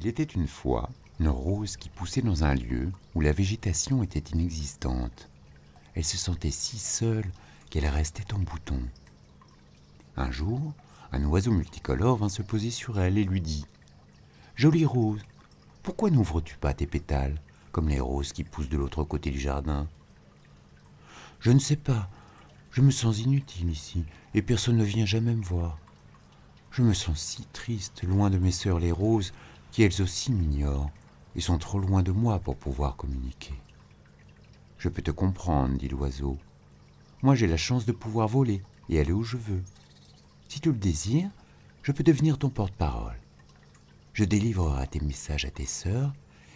Il était une fois une rose qui poussait dans un lieu où la végétation était inexistante. Elle se sentait si seule qu'elle restait en bouton. Un jour, un oiseau multicolore vint se poser sur elle et lui dit « Jolie rose, pourquoi n'ouvres-tu pas tes pétales, comme les roses qui poussent de l'autre côté du jardin ?»« Je ne sais pas, je me sens inutile ici, et personne ne vient jamais me voir. Je me sens si triste, loin de mes sœurs les roses, qui elles aussi m'ignorent, et sont trop loin de moi pour pouvoir communiquer. »« Je peux te comprendre, dit l'oiseau. Moi j'ai la chance de pouvoir voler et aller où je veux. Si tu le désires, je peux devenir ton porte-parole. Je délivrerai tes messages à tes sœurs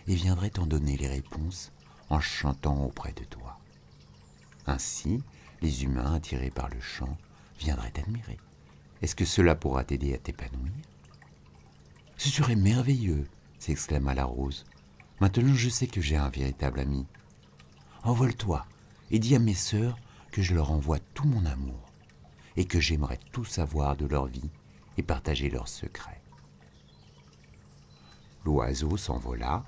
et viendrai t'en donner les réponses en chantant auprès de toi. Ainsi, les humains attirés par le chant viendraient t'admirer. Est-ce que cela pourra t'aider à t'épanouir ? » « Ce serait merveilleux, s'exclama la rose. Maintenant je sais que j'ai un véritable ami. Envole-toi et dis à mes sœurs que je leur envoie tout mon amour et que j'aimerais tout savoir de leur vie et partager leurs secrets. » L'oiseau s'envola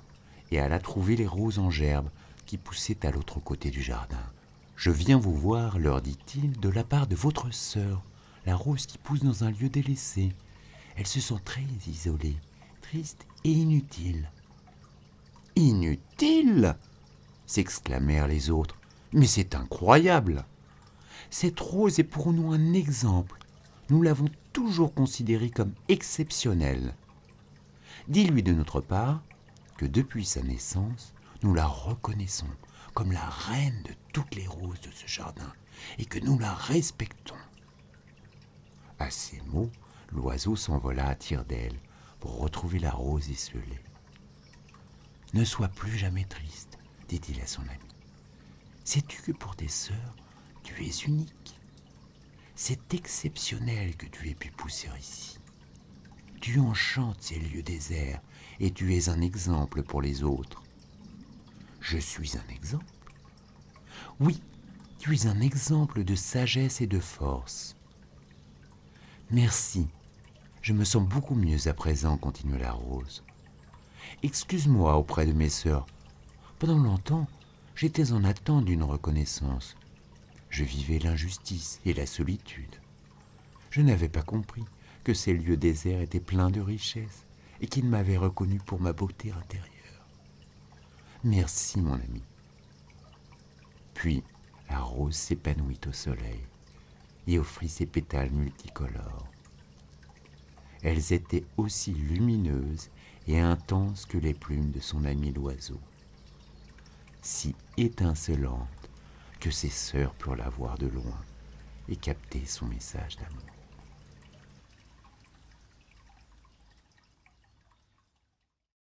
et alla trouver les roses en gerbe qui poussaient à l'autre côté du jardin. « Je viens vous voir, leur dit-il, de la part de votre sœur, la rose qui pousse dans un lieu délaissé. Elle se sent très isolée, triste et inutile. »« Inutile » s'exclamèrent les autres. « Mais c'est incroyable ! Cette rose est pour nous un exemple. Nous l'avons toujours considérée comme exceptionnelle. Dis-lui de notre part que depuis sa naissance, nous la reconnaissons comme la reine de toutes les roses de ce jardin et que nous la respectons. » À ces mots, l'oiseau s'envola à tire-d'aile pour retrouver la rose esselée. « Ne sois plus jamais triste, dit-il à son ami. Sais-tu que pour tes sœurs, tu es unique. C'est exceptionnel que tu aies pu pousser ici. Tu enchantes ces lieux déserts et tu es un exemple pour les autres. »« Je suis un exemple ? » ?»« Oui, tu es un exemple de sagesse et de force. »« Merci, je me sens beaucoup mieux à présent, continua la rose. Excuse-moi auprès de mes sœurs. Pendant longtemps, j'étais en attente d'une reconnaissance. Je vivais l'injustice et la solitude. Je n'avais pas compris que ces lieux déserts étaient pleins de richesses et qu'ils m'avaient reconnu pour ma beauté intérieure. Merci, mon ami. Puis, la rose s'épanouit au soleil et offrit ses pétales multicolores. Elles étaient aussi lumineuses et intenses que les plumes de son ami l'oiseau, si étincelantes que ses sœurs purent la voir de loin et capter son message d'amour.